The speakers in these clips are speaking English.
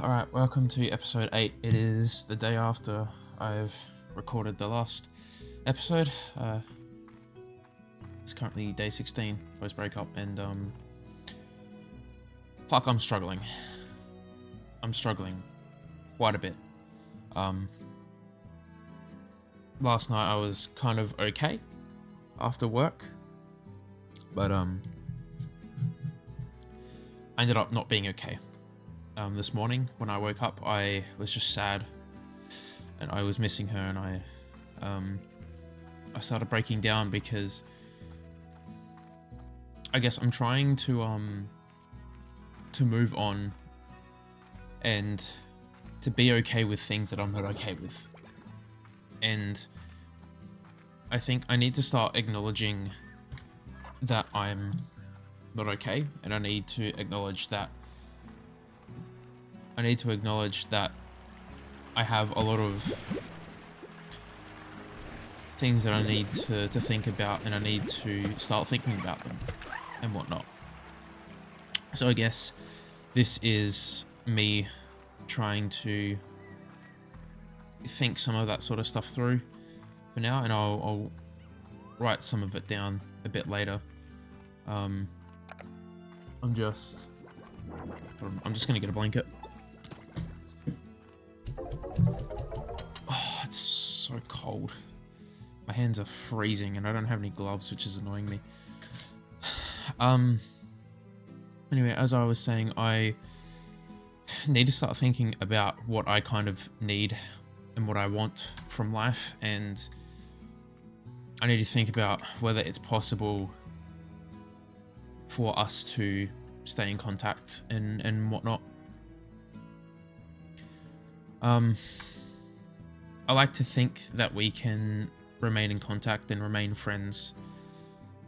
Alright, welcome to episode 8. It is the day after I've recorded the last episode. It's currently day 16 post breakup, and fuck, I'm struggling. I'm struggling quite a bit. Last night I was kind of okay after work, but I ended up not being okay. This morning when I woke up, I was just sad, and I was missing her, and I started breaking down because I guess I'm trying to move on and to be okay with things that I'm not okay with. And I think I need to start acknowledging that I'm not okay, and I need to acknowledge that I have a lot of things that I need to think about, and I need to start thinking about them and whatnot. So I guess this is me trying to think some of that sort of stuff through for now, and I'll write some of it down a bit later. I'm just gonna get a blanket. Oh, it's so cold. My hands are freezing, and I don't have any gloves, which is annoying me. Anyway, as I was saying, I need to start thinking about what I kind of need and what I want from life, and I need to think about whether it's possible for us to stay in contact and whatnot. I like to think that we can remain in contact and remain friends.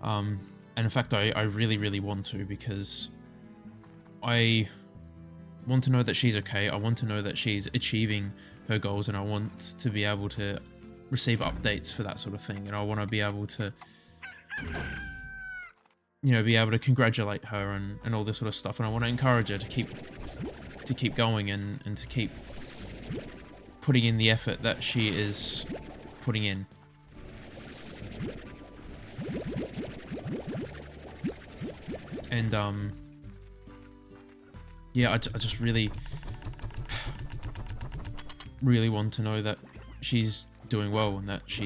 And in fact, I really, really want to, because I want to know that she's okay. I want to know that she's achieving her goals, and I want to be able to receive updates for that sort of thing. And I want to be able to, be able to congratulate her and all this sort of stuff. And I want to encourage her to keep going and to keep putting in the effort that she is putting in. And yeah, I just really want to know that she's doing well, and that I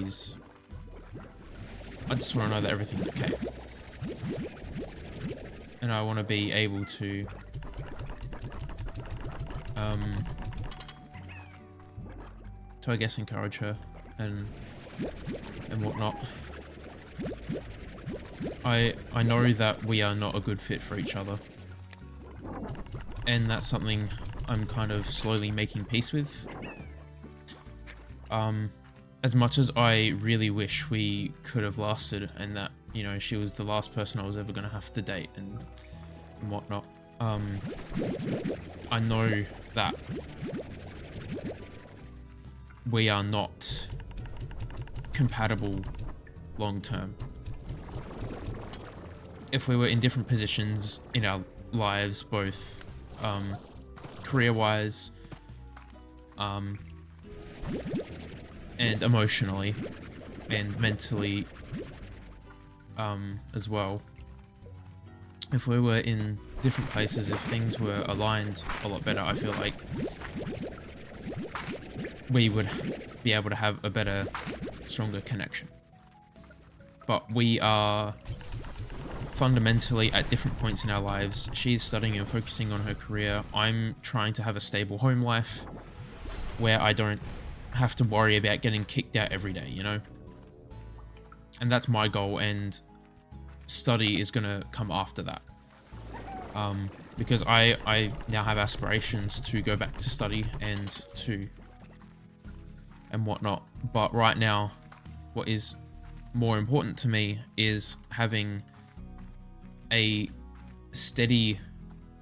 just want to know that everything's okay. And I want to be able to I guess encourage her and whatnot. I know that we are not a good fit for each other, and that's something I'm kind of slowly making peace with. As much as I really wish we could have lasted, and that, she was the last person I was ever going to have to date and whatnot, I know that we are not compatible long term. If we were in different positions in our lives, both career-wise and emotionally and mentally as well, if we were in different places, if things were aligned a lot better, I feel like we would be able to have a better, stronger connection. But we are fundamentally at different points in our lives. She's studying and focusing on her career. I'm trying to have a stable home life where I don't have to worry about getting kicked out every day, And that's my goal, and study is going to come after that. Because I now have aspirations to go back to study and whatnot. But right now, what is more important to me is having a steady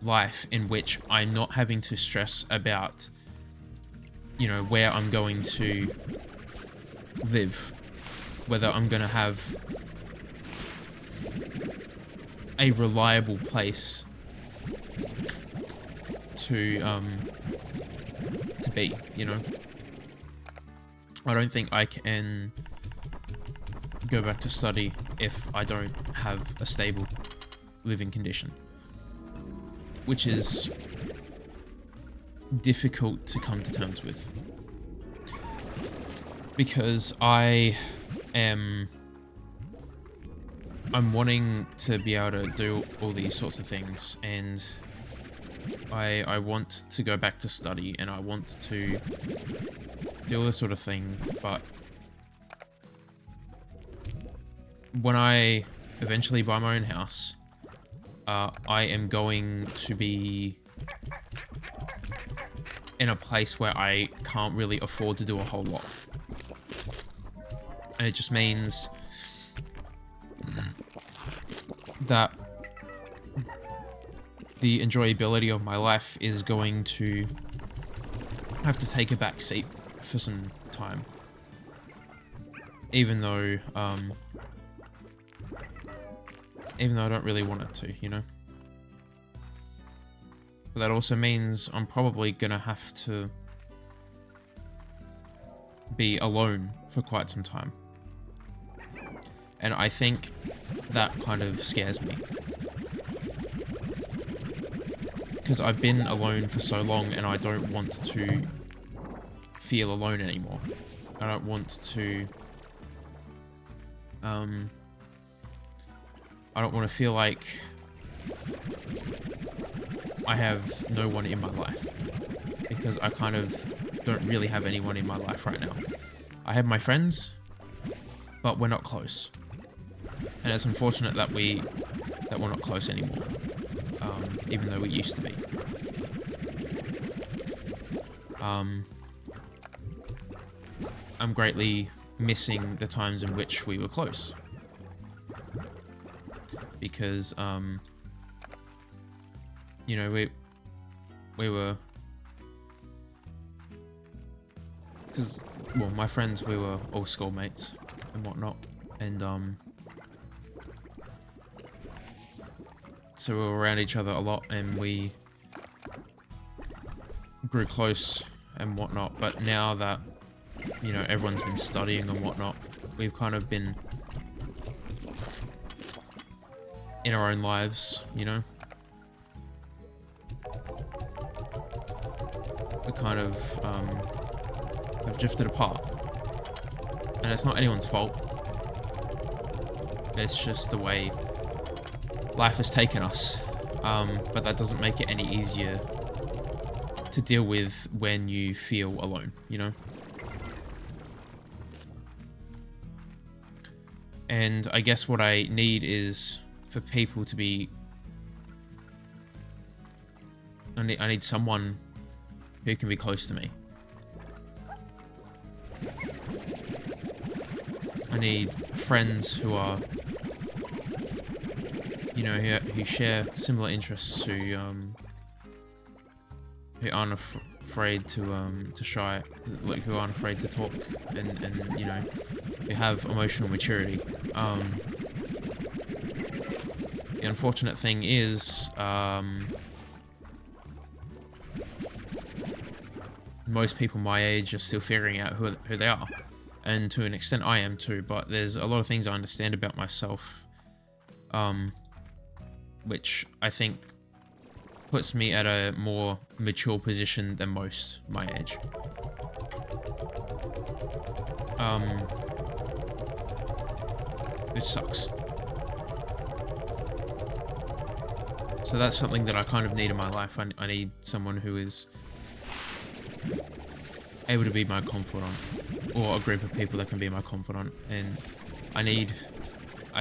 life in which I'm not having to stress about, where I'm going to live, whether I'm going to have a reliable place to to be, you know? I don't think I can go back to study if I don't have a stable living condition, which is difficult to come to terms with, because I'm wanting to be able to do all these sorts of things, and I want to go back to study, and I want to do all this sort of thing, but when I eventually buy my own house, I am going to be in a place where I can't really afford to do a whole lot. And it just means that the enjoyability of my life is going to have to take a back seat for some time. Even though I don't really want it to, you know? But that also means I'm probably gonna have to be alone for quite some time. And I think that kind of scares me, because I've been alone for so long, and I don't want to feel alone anymore. I don't want to I don't want to feel like I have no one in my life, because I kind of don't really have anyone in my life right now. I have my friends, but we're not close. And it's unfortunate that we're not close anymore, even though we used to be. I'm greatly missing the times in which we were close, because you know, we were, because, well, my friends, we were all schoolmates and whatnot, and so we were around each other a lot, and we grew close and whatnot. But now that, you know, everyone's been studying and whatnot, we've kind of been in our own lives, you know? We kind of have drifted apart. And it's not anyone's fault. It's just the way life has taken us. But that doesn't make it any easier to deal with when you feel alone, you know? And I guess what I need is for people to be... I need someone who can be close to me. I need friends who are, you know, who share similar interests, who aren't afraid to shy, like, who aren't afraid to talk, and you know, who have emotional maturity. The unfortunate thing is, most people my age are still figuring out who they are, and to an extent I am too, but there's a lot of things I understand about myself, which I think puts me at a more mature position than most my age. Which sucks. So that's something that I kind of need in my life. I need someone who is able to be my confidant, or a group of people that can be my confidant. And I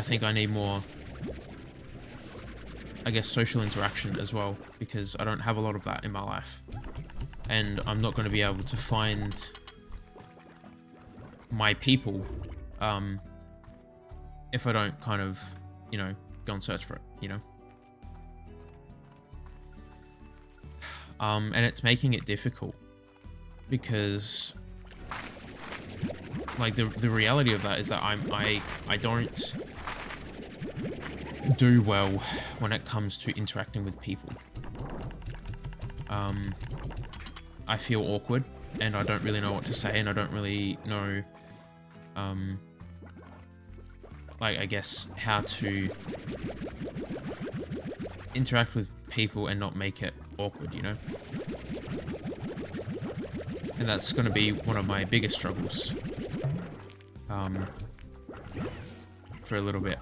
think I need more, I guess, social interaction as well, because I don't have a lot of that in my life, and I'm not going to be able to find my people if I don't kind of, you know, go and search for it, you know. And it's making it difficult, because like the reality of that is that I don't do well when it comes to interacting with people. I feel awkward and I don't really know what to say, and I don't really know, like, I guess, how to interact with people and not make it awkward, you know? And that's going to be one of my biggest struggles, for a little bit.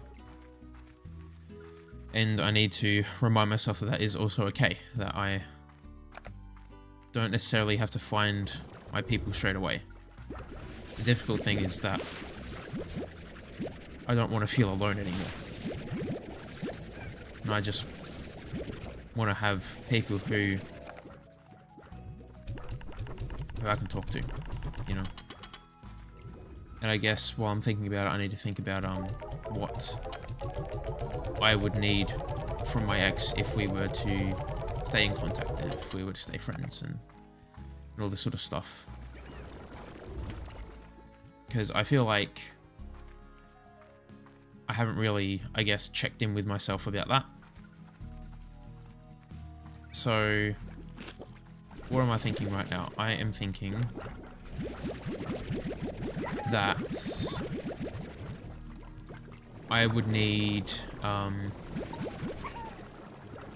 And I need to remind myself that that is also okay, that I don't necessarily have to find my people straight away. The difficult thing is that I don't want to feel alone anymore. And I just want to have people who I can talk to, you know? And I guess while I'm thinking about it, I need to think about what I would need from my ex if we were to stay in contact, and if we were to stay friends, and all this sort of stuff. Because I feel like I haven't really, I guess, checked in with myself about that. So what am I thinking right now? I am thinking that I would need,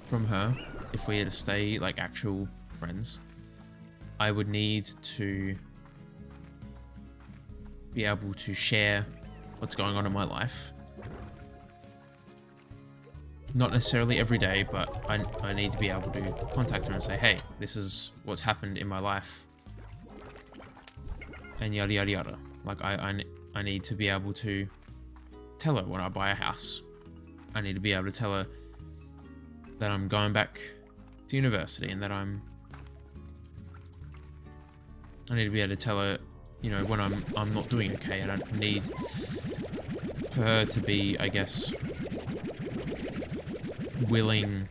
from her, if we had to stay like actual friends, I would need to be able to share what's going on in my life. Not necessarily every day, but I need to be able to contact her and say, hey, this is what's happened in my life, and yada yada yada. Like, I need to be able to tell her when I buy a house. I need to be able to tell her that I'm going back to university, and that I need to be able to tell her, you know, when I'm not doing okay, and I need for her to be, I guess, willing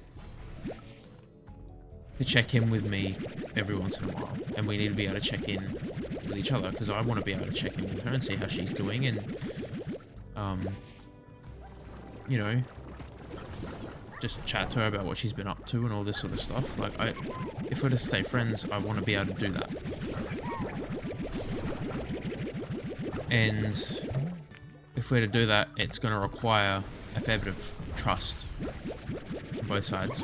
to check in with me every once in a while. And we need to be able to check in with each other, because I want to be able to check in with her and see how she's doing, and you know, just chat to her about what she's been up to and all this sort of stuff. Like, if we're to stay friends, I want to be able to do that. And if we're to do that, it's going to require a fair bit of trust on both sides.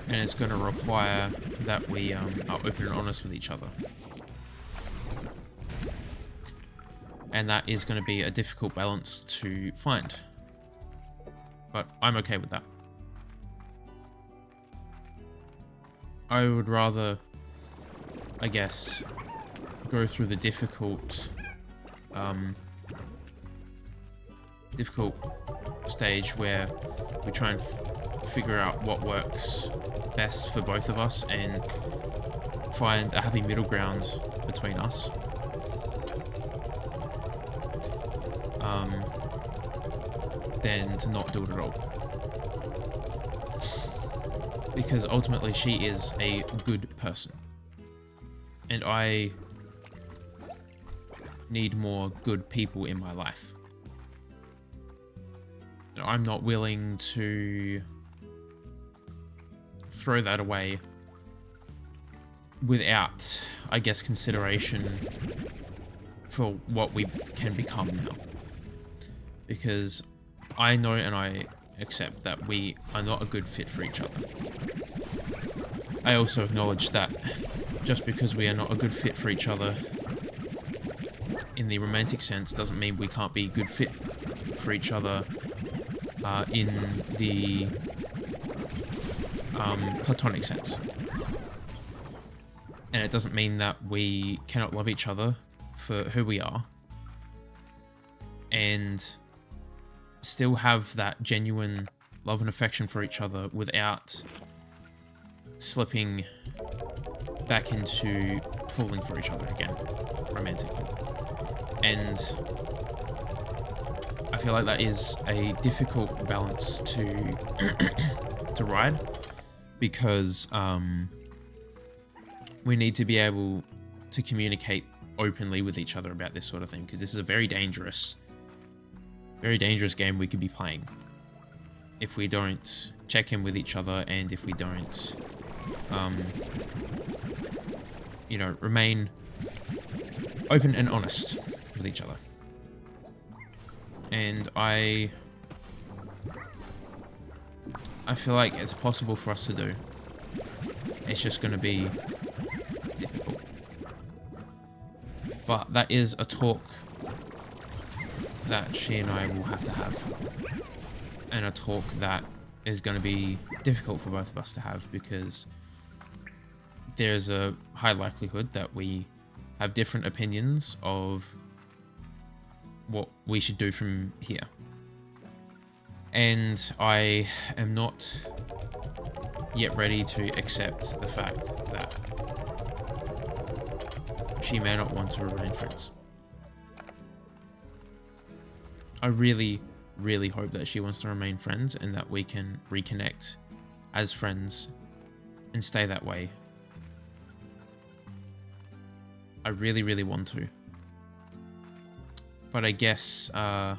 And it's going to require that we are open and honest with each other. And that is going to be a difficult balance to find. But I'm okay with that. I would rather, I guess, go through the difficult stage where we try and figure out what works best for both of us and find a happy middle ground between us. Than to not do it at all. Because ultimately she is a good person. And I need more good people in my life. And I'm not willing to throw that away without, I guess, consideration for what we can become now. Because I know and I accept that we are not a good fit for each other. I also acknowledge that just because we are not a good fit for each other in the romantic sense doesn't mean we can't be a good fit for each other in the platonic sense. And it doesn't mean that we cannot love each other for who we are and still have that genuine love and affection for each other without slipping back into falling for each other again romantically. And I feel like that is a difficult balance to ride, because we need to be able to communicate openly with each other about this sort of thing, because this is a very dangerous game we could be playing if we don't check in with each other, and if we don't um, remain open and honest with each other. And I feel like it's possible for us to do. It's just going to be difficult. But that is a talk that she and I will have to have. And a talk that is going to be difficult for both of us to have, because there's a high likelihood that we have different opinions of what we should do from here. And I am not yet ready to accept the fact that she may not want to remain friends. I really, really hope that she wants to remain friends and that we can reconnect as friends and stay that way. I really, really want to. But I guess that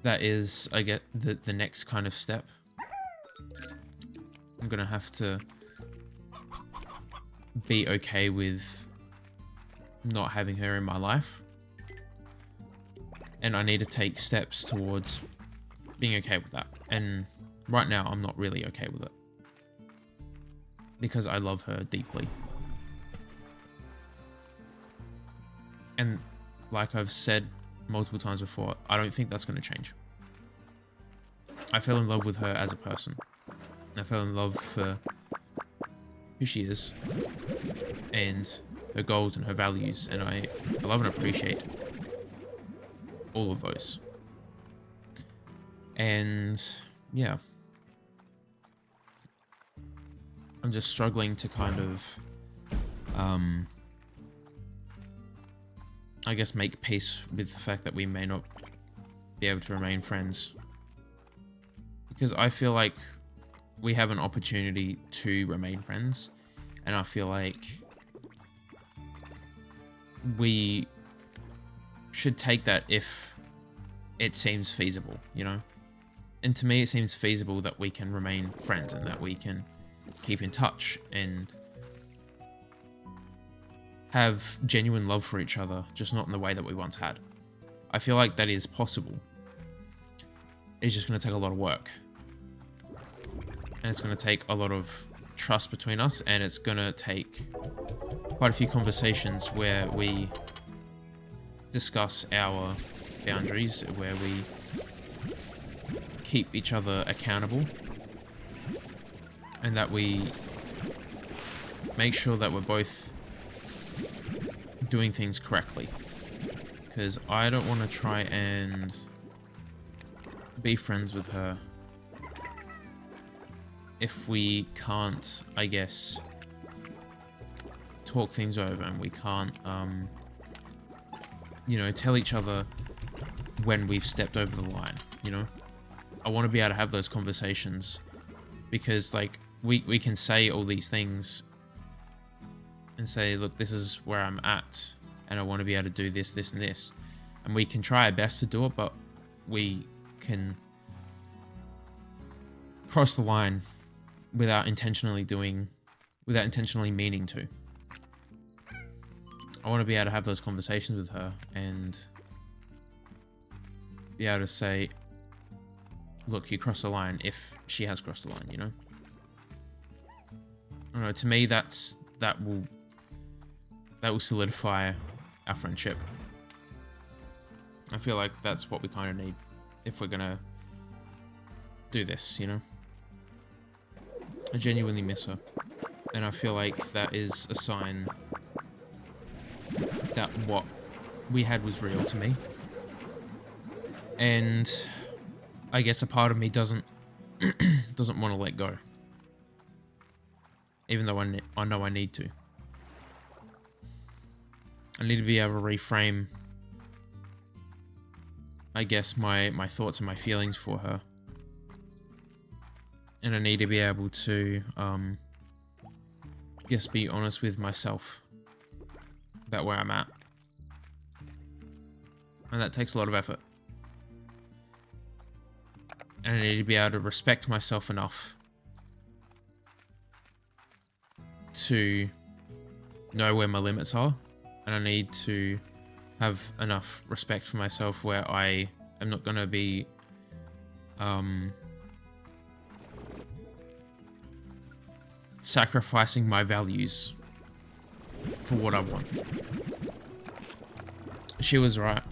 is, I get the next kind of step. I'm gonna have to be okay with not having her in my life. And I need to take steps towards being okay with that. And right now, I'm not really okay with it. Because I love her deeply. And like I've said multiple times before, I don't think that's going to change. I fell in love with her as a person. I fell in love for who she is and her goals and her values, and I love and appreciate all of those. And yeah, I'm just struggling to kind of I guess make peace with the fact that we may not be able to remain friends, because I feel like we have an opportunity to remain friends, and I feel like we should take that if it seems feasible, you know? And to me, it seems feasible that we can remain friends and that we can keep in touch and have genuine love for each other, just not in the way that we once had. I feel like that is possible. It's just going to take a lot of work. And it's going to take a lot of trust between us, and it's going to take quite a few conversations where we discuss our boundaries, where we keep each other accountable, and that we make sure that we're both doing things correctly. Because I don't want to try and be friends with her if we can't, I guess, talk things over, and we can't, tell each other when we've stepped over the line, you know? I want to be able to have those conversations, because, like, we can say all these things and say, look, this is where I'm at, and I want to be able to do this, this, and this. And we can try our best to do it, but we can cross the line without intentionally meaning to. I want to be able to have those conversations with her and be able to say, look, you crossed the line, if she has crossed the line, you know? I don't know, to me, that will solidify our friendship. I feel like that's what we kind of need if we're gonna do this, you know? I genuinely miss her, and I feel like that is a sign that what we had was real to me. And I guess a part of me doesn't want to let go, even though I know I need to. I need to be able to reframe, I guess, my thoughts and my feelings for her. And I need to be able to, just be honest with myself about where I'm at. And that takes a lot of effort. And I need to be able to respect myself enough to know where my limits are, and I need to have enough respect for myself where I am not going to be sacrificing my values for what I want. She was right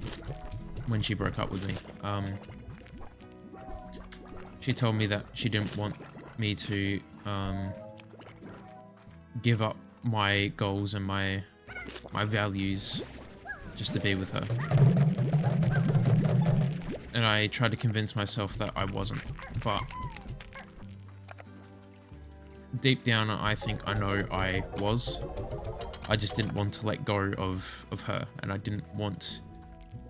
when she broke up with me. She told me that she didn't want me to give up my goals and my values just to be with her. And I tried to convince myself that I wasn't, but deep down I think I know I was. I just didn't want to let go of her, and I didn't want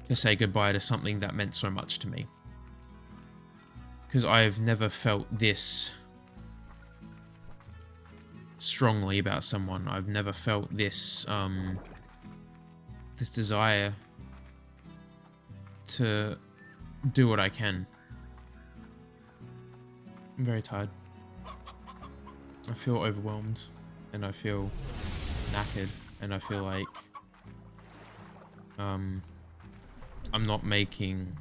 to say goodbye to something that meant so much to me. Because I've never felt this strongly about someone. I've never felt this this desire to do what I can. I'm very tired. I feel overwhelmed, and I feel knackered, and I feel like I'm not making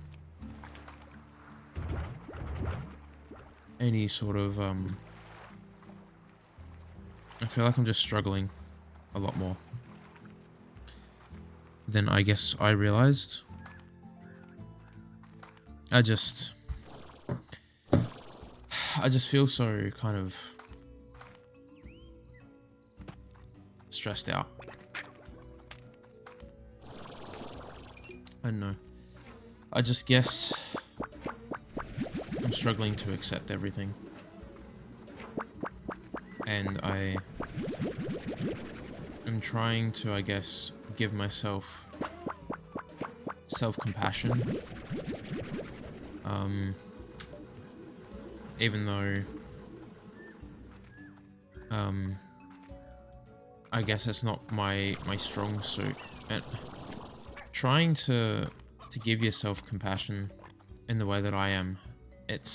any sort of I feel like I'm just struggling a lot more than I guess I realized. I just feel so kind of stressed out. I don't know. I just guess I'm struggling to accept everything. And I am trying to, I guess, give myself self-compassion. Even though I guess it's not my strong suit. And trying to give yourself compassion in the way that I am, it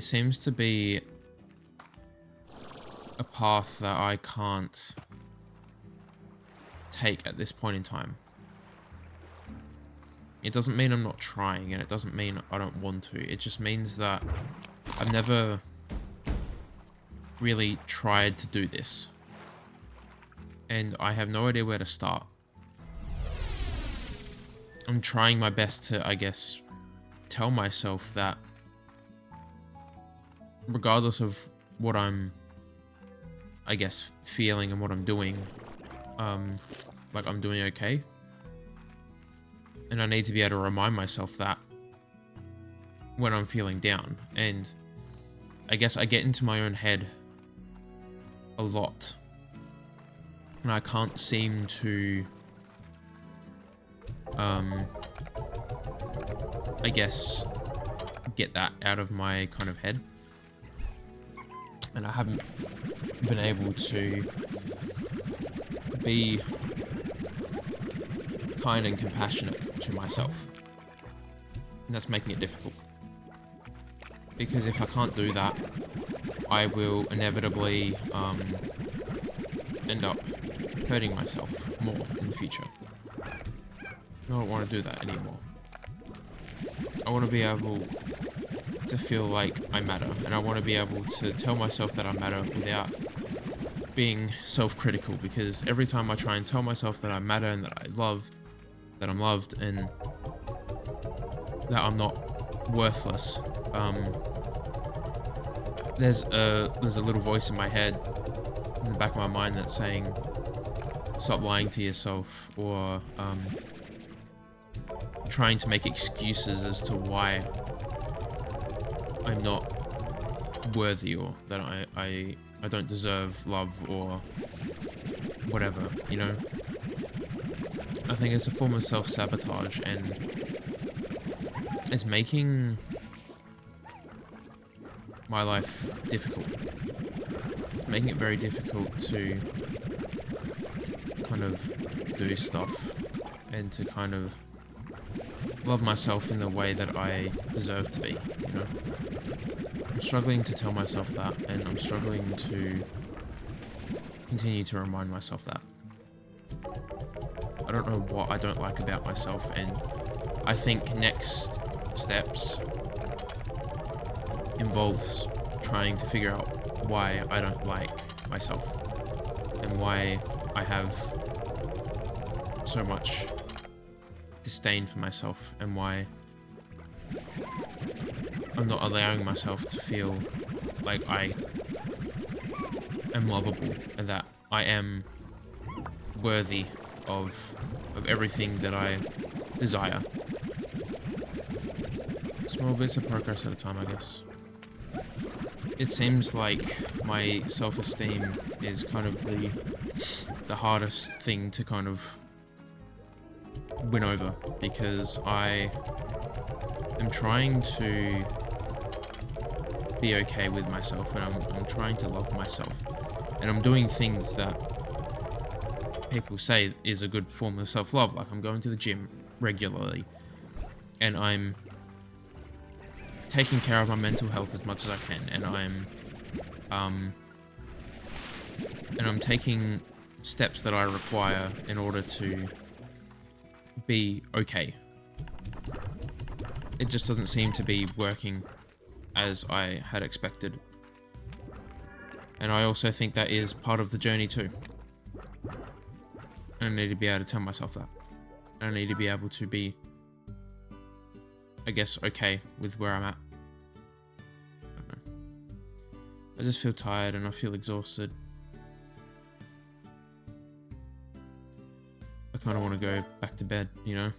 seems to be a path that I can't take at this point in time. It doesn't mean I'm not trying, and it doesn't mean I don't want to. It just means that I've never really tried to do this, and I have no idea where to start. I'm trying my best to, I guess, tell myself that regardless of what I'm, I guess, feeling and what I'm doing, like I'm doing okay. And I need to be able to remind myself that when I'm feeling down. And I guess I get into my own head a lot. And I can't seem to, I guess, get that out of my kind of head. And I haven't been able to be kind and compassionate to myself, and that's making it difficult, because if I can't do that, I will inevitably end up hurting myself more in the future. I don't want to do that anymore. I want to be able to feel like I matter, and I want to be able to tell myself that I matter without being self-critical, because every time I try and tell myself that I matter and that I'm loved and that I'm not worthless, there's a little voice in my head, in the back of my mind, that's saying, stop lying to yourself, or trying to make excuses as to why I'm not worthy, or that I don't deserve love, or whatever, you know? I think it's a form of self-sabotage, and it's making my life difficult. It's making it very difficult to kind of do stuff and to kind of love myself in the way that I deserve to be, you know? I'm struggling to tell myself that, and I'm struggling to continue to remind myself that. I don't know what I don't like about myself, and I think next steps involves trying to figure out why I don't like myself and why I have so much disdain for myself, and why I'm not allowing myself to feel like I am lovable and that I am worthy of everything that I desire. Small bits of progress at a time, I guess. It seems like my self-esteem is kind of the hardest thing to kind of win over, because I am trying to be okay with myself, and I'm trying to love myself, and I'm doing things that people say is a good form of self-love. Like, I'm going to the gym regularly, and I'm taking care of my mental health as much as I can, and I'm taking steps that I require in order to be okay. It just doesn't seem to be working as I had expected. And I also think that is part of the journey too. I need to be able to tell myself that. I need to be able to be, I guess, okay with where I'm at. I don't know. I just feel tired and I feel exhausted. I kind of want to go back to bed, you know?